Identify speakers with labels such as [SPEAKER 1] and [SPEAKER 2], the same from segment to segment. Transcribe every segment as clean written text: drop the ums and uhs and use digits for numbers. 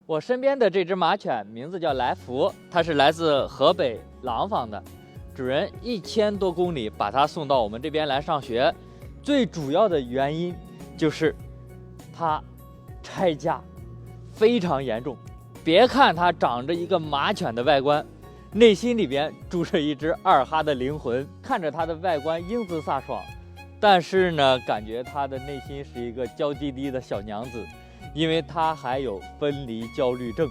[SPEAKER 1] 我身边的这只马犬名字叫来福，它是来自河北廊坊的，主人1000多公里把它送到我们这边来上学，最主要的原因就是它拆家非常严重。别看它长着一个马犬的外观，内心里边住着一只二哈的灵魂。看着它的外观英姿飒爽，但是呢，感觉它的内心是一个娇滴滴的小娘子。因为它还有分离焦虑症，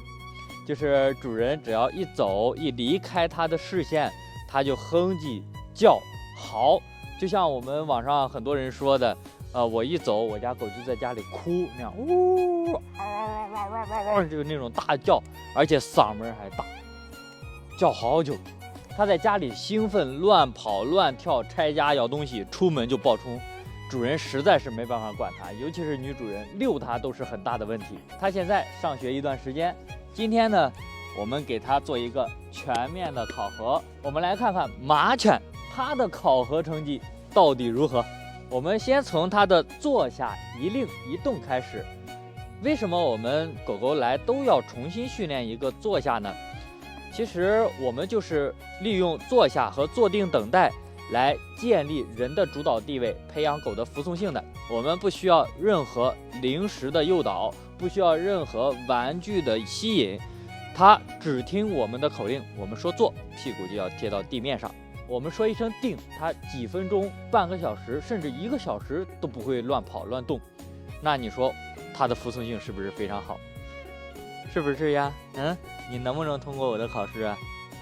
[SPEAKER 1] 就是主人只要一走一离开它的视线，它就哼唧叫嚎，就像我们网上很多人说的，我一走我家狗就在家里哭那样，呜就是那种大叫，而且嗓门还大，叫好久。它在家里兴奋乱跑乱跳，拆家咬东西，出门就暴冲。主人实在是没办法管它，尤其是女主人遛它都是很大的问题。它现在上学一段时间，今天呢，我们给它做一个全面的考核。我们来看看马犬它的考核成绩到底如何。我们先从它的坐下一令一动开始。为什么我们狗狗来都要重新训练一个坐下呢？其实我们就是利用坐下和坐定等待来建立人的主导地位，培养狗的服从性的。我们不需要任何零食的诱导，不需要任何玩具的吸引，它只听我们的口令。我们说坐，屁股就要贴到地面上；我们说一声定，它几分钟、半个小时，甚至1个小时都不会乱跑乱动。那你说它的服从性是不是非常好？是不是呀？你能不能通过我的考试啊？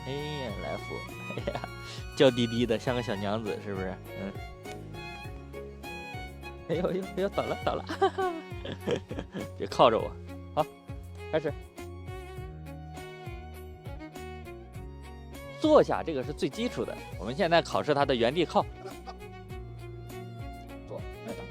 [SPEAKER 1] 哎呀，来福，哎呀，娇滴滴的，像个小娘子，是不是？哎呦，倒了，哈哈，别靠着我。好，开始。坐下，这个是最基础的。我们现在考试它的原地靠。坐，来等。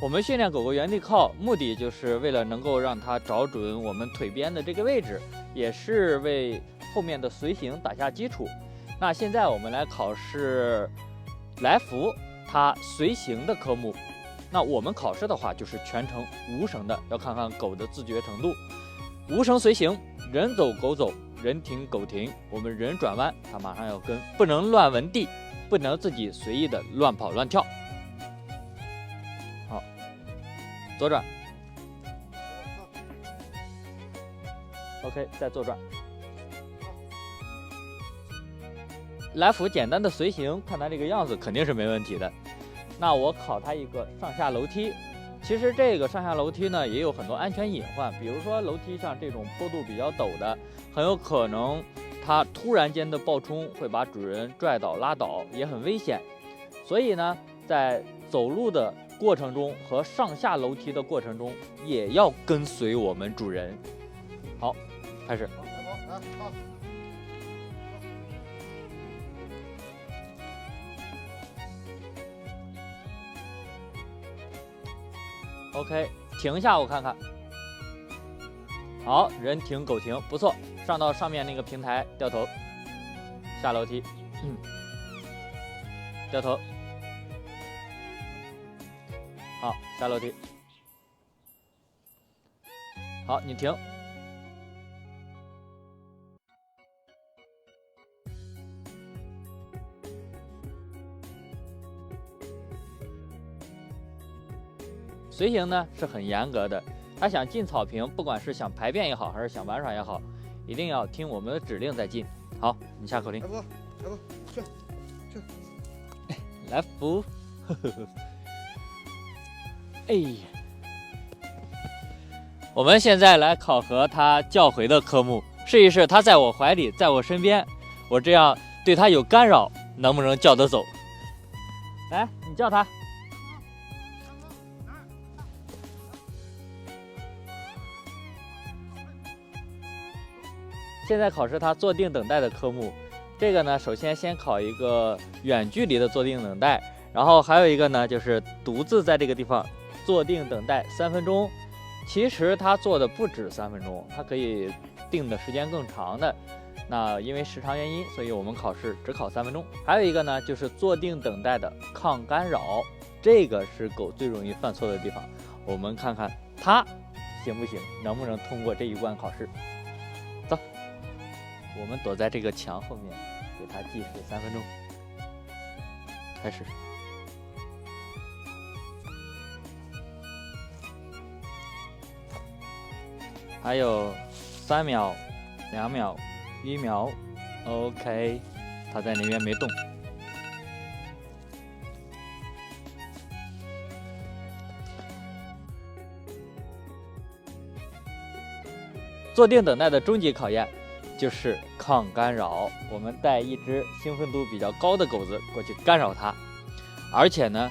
[SPEAKER 1] 我们训练狗狗原地靠，目的就是为了能够让它找准我们腿边的这个位置，也是为后面的随行打下基础。那现在我们来考试来福它随行的科目。那我们考试的话就是全程无绳的，要看看狗的自觉程度。无绳随行，人走狗走，人停狗停，我们人转弯它马上要跟，不能乱闻地，不能自己随意的乱跑乱跳。好，左转 OK， 再左转。来福简单的随行，看它这个样子肯定是没问题的。那我考它一个上下楼梯。其实这个上下楼梯呢也有很多安全隐患，比如说楼梯上这种坡度比较陡的，很有可能它突然间的暴冲会把主人拽倒拉倒，也很危险。所以呢，在走路的过程中和上下楼梯的过程中也要跟随我们主人。好，开始。OK， 停下，我看看。好，人停狗停，不错。上到上面那个平台，掉头，下楼梯，掉头，好，下楼梯。好，你停。随行呢是很严格的，他想进草坪，不管是想排便也好，还是想玩耍也好，一定要听我们的指令再进。好，你下口令。来福，去，来福，哎呀，我们现在来考核他叫回的科目，试一试他在我怀里，在我身边，我这样对他有干扰，能不能叫得走？来，你叫他。现在考试它坐定等待的科目，这个呢，首先先考一个远距离的坐定等待，然后还有一个呢，就是独自在这个地方坐定等待3分钟。其实它坐的不止3分钟，它可以定的时间更长的。那因为时长原因，所以我们考试只考3分钟。还有一个呢，就是坐定等待的抗干扰，这个是狗最容易犯错的地方。我们看看它行不行，能不能通过这一关考试。走，我们躲在这个墙后面，给它计时3分钟。开始。还有3秒、2秒、1秒 ，OK， 它在那边没动。坐定等待的终极考验就是抗干扰。我们带一只兴奋度比较高的狗子过去干扰它，而且呢，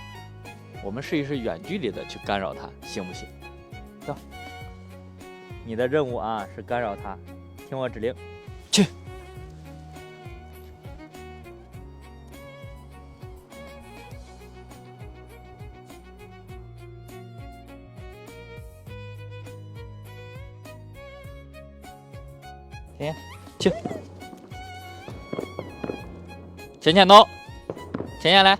[SPEAKER 1] 我们试一试远距离的去干扰它，行不行？走。你的任务啊是干扰它，听我指令，去。停，去。浅浅头，潜下来。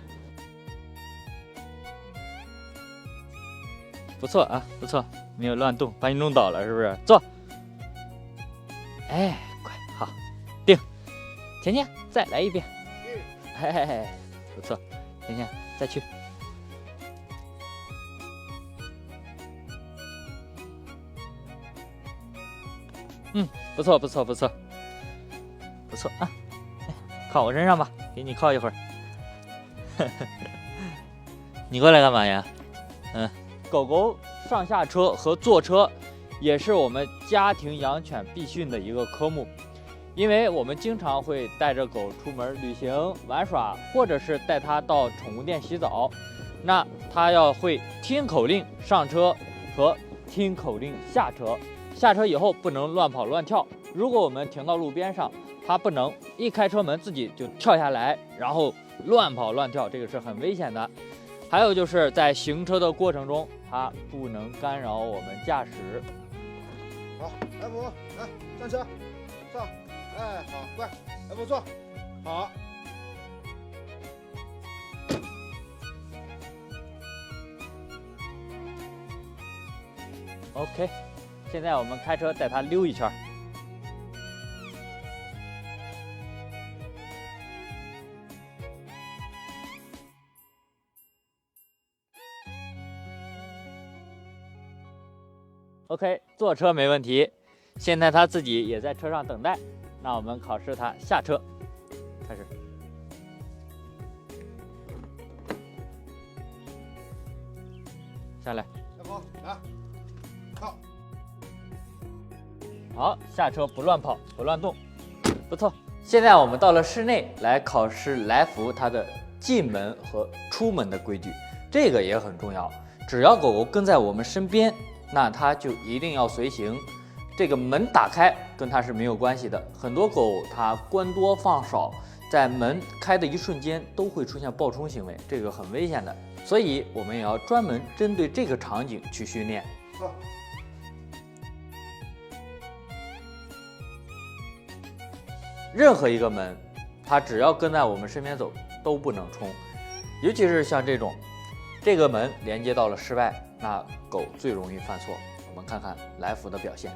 [SPEAKER 1] 不错啊，不错。没有乱动，把你弄倒了是不是？坐。哎，快，好，定。甜甜，再来一遍。嘿嘿嘿，不错。甜甜，再去。不错，不错，不错，不错啊！靠我身上吧，给你靠一会儿。你过来干嘛呀？狗狗上下车和坐车也是我们家庭养犬必训的一个科目，因为我们经常会带着狗出门旅行玩耍，或者是带它到宠物店洗澡，那它要会听口令上车和听口令下车，下车以后不能乱跑乱跳。如果我们停到路边上，它不能一开车门自己就跳下来，然后乱跑乱跳，这个是很危险的。还有就是在行车的过程中，它不能干扰我们驾驶。
[SPEAKER 2] 好，F5，来上车，上，哎，好，乖，F 坐，好。
[SPEAKER 1] OK， 现在我们开车带它溜一圈。OK， 坐车没问题，现在他自己也在车上等待。那我们考试他下车，开始。下来。
[SPEAKER 2] 好，来，靠。
[SPEAKER 1] 好，下车不乱跑，不乱动，不错。现在我们到了室内来考试来福它的进门和出门的规矩，这个也很重要。只要狗狗跟在我们身边，那它就一定要随行。这个门打开跟它是没有关系的，很多狗它关多放少，在门开的一瞬间都会出现暴冲行为，这个很危险的。所以我们也要专门针对这个场景去训练。任何一个门，它只要跟在我们身边走都不能冲，尤其是像这个门连接到了室外，那狗最容易犯错。我们看看来福的表现。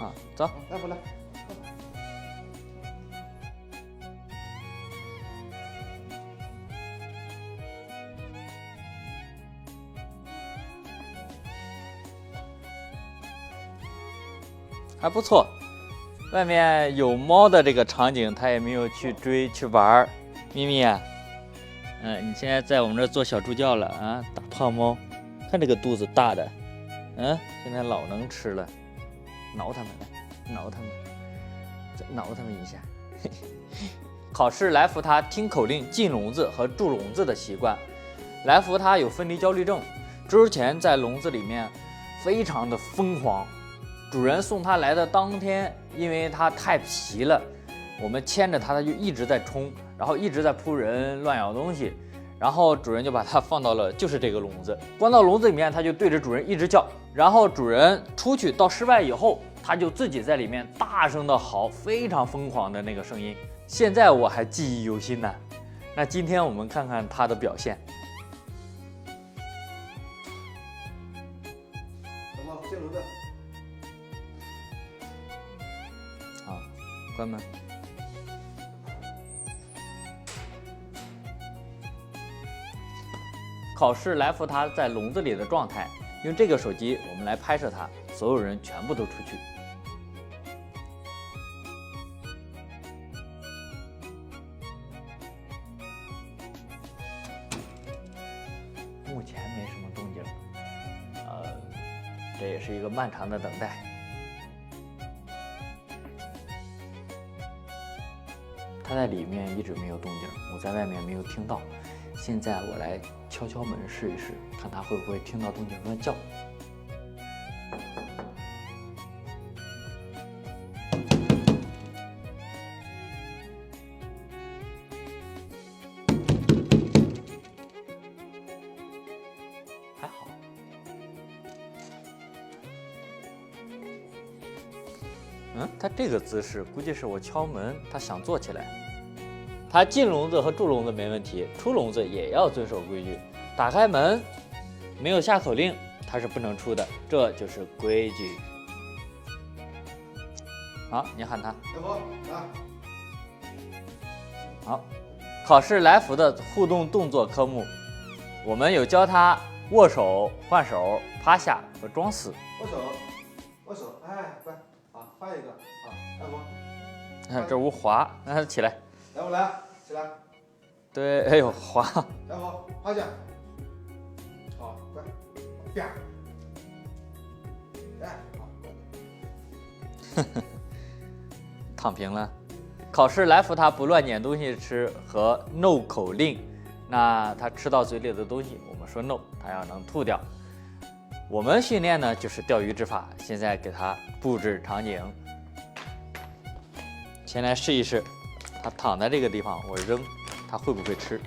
[SPEAKER 1] 啊，走，
[SPEAKER 2] 来福来。
[SPEAKER 1] 还不错，外面有猫的这个场景，它也没有去追去玩。咪咪啊，你现在在我们这做小助教了啊，大胖猫，看这个肚子大的，现在老能吃了，挠它们来，挠它们，再挠它们一下。考试来福它听口令进笼子和住笼子的习惯。来福它有分离焦虑症，之前在笼子里面非常的疯狂。主人送它来的当天，因为它太皮了，我们牵着它，它就一直在冲，然后一直在扑人、乱咬东西。然后主人就把它放到了就是这个笼子，关到笼子里面，它就对着主人一直叫。然后主人出去到室外以后，它就自己在里面大声的嚎，非常疯狂的那个声音，现在我还记忆犹新呢。那今天我们看看它的表现。
[SPEAKER 2] 进笼子。
[SPEAKER 1] 好，关门。考试来福它在笼子里的状态，用这个手机我们来拍摄它，所有人全部都出去。目前没什么动静，这也是一个漫长的等待。它在里面一直没有动静，我在外面没有听到。现在我来敲敲门试一试，看它会不会听到动静乱叫。还好。它这个姿势估计是我敲门，它想坐起来。它进笼子和出笼子没问题，出笼子也要遵守规矩。打开门，没有下口令，它是不能出的，这就是规矩。好，你喊它。
[SPEAKER 2] 来福，来。
[SPEAKER 1] 好，考试来福的互动动作科目，我们有教它握手、换手、趴下和装死。
[SPEAKER 2] 握手，握手，哎，乖，好，换一个，好，来福。
[SPEAKER 1] 看这屋滑，让它起来。
[SPEAKER 2] 来福来，起来。
[SPEAKER 1] 对，哎呦滑。
[SPEAKER 2] 来福，趴下。好，乖，啪。哎，好。
[SPEAKER 1] 躺平了。考试来福它不乱捡东西吃和 no 口令，那它吃到嘴里的东西，我们说 no， 它要能吐掉。我们训练呢就是钓鱼执法，现在给它布置场景。先来试一试，它躺在这个地方，我扔，它会不会吃？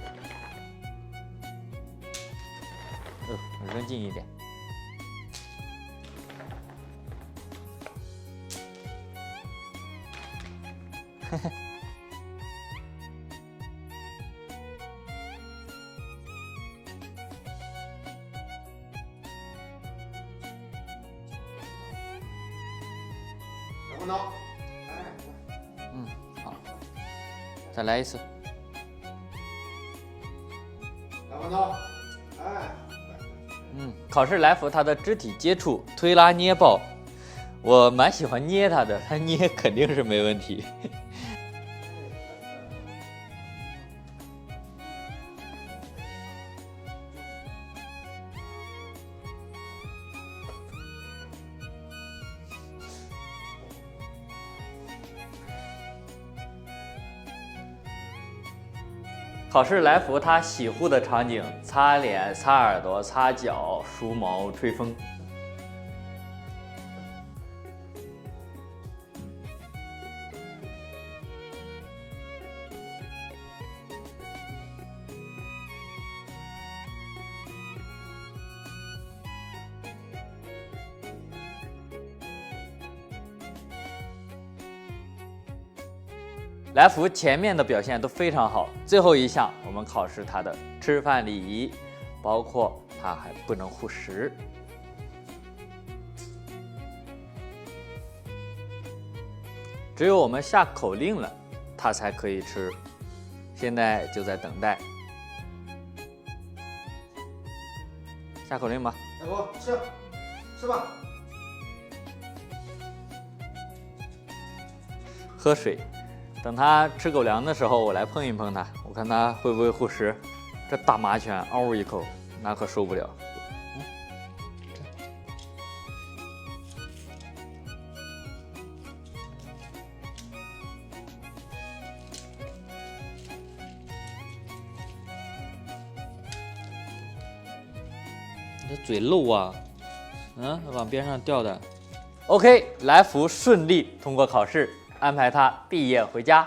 [SPEAKER 1] 我扔近一点。嘿嘿。
[SPEAKER 2] 来福挠，哎，
[SPEAKER 1] 好，再来一次。
[SPEAKER 2] 来福挠，哎。
[SPEAKER 1] 考试来福它的肢体接触、推拉、捏抱，我蛮喜欢捏它的，它捏肯定是没问题。考试来福它洗护的场景：擦脸、擦耳朵、擦脚、梳毛、吹风。来福前面的表现都非常好，最后一项我们考试它的吃饭礼仪，包括它还不能护食。只有我们下口令了，它才可以吃。现在就在等待。下口令吧。
[SPEAKER 2] 来福吃，吃吧。
[SPEAKER 1] 喝水。等它吃狗粮的时候，我来碰一碰它，我看它会不会护食。这大麻雀嗷一口，那可受不了。你这嘴漏啊，往边上掉的。OK， 来福顺利通过考试。安排他毕业回家。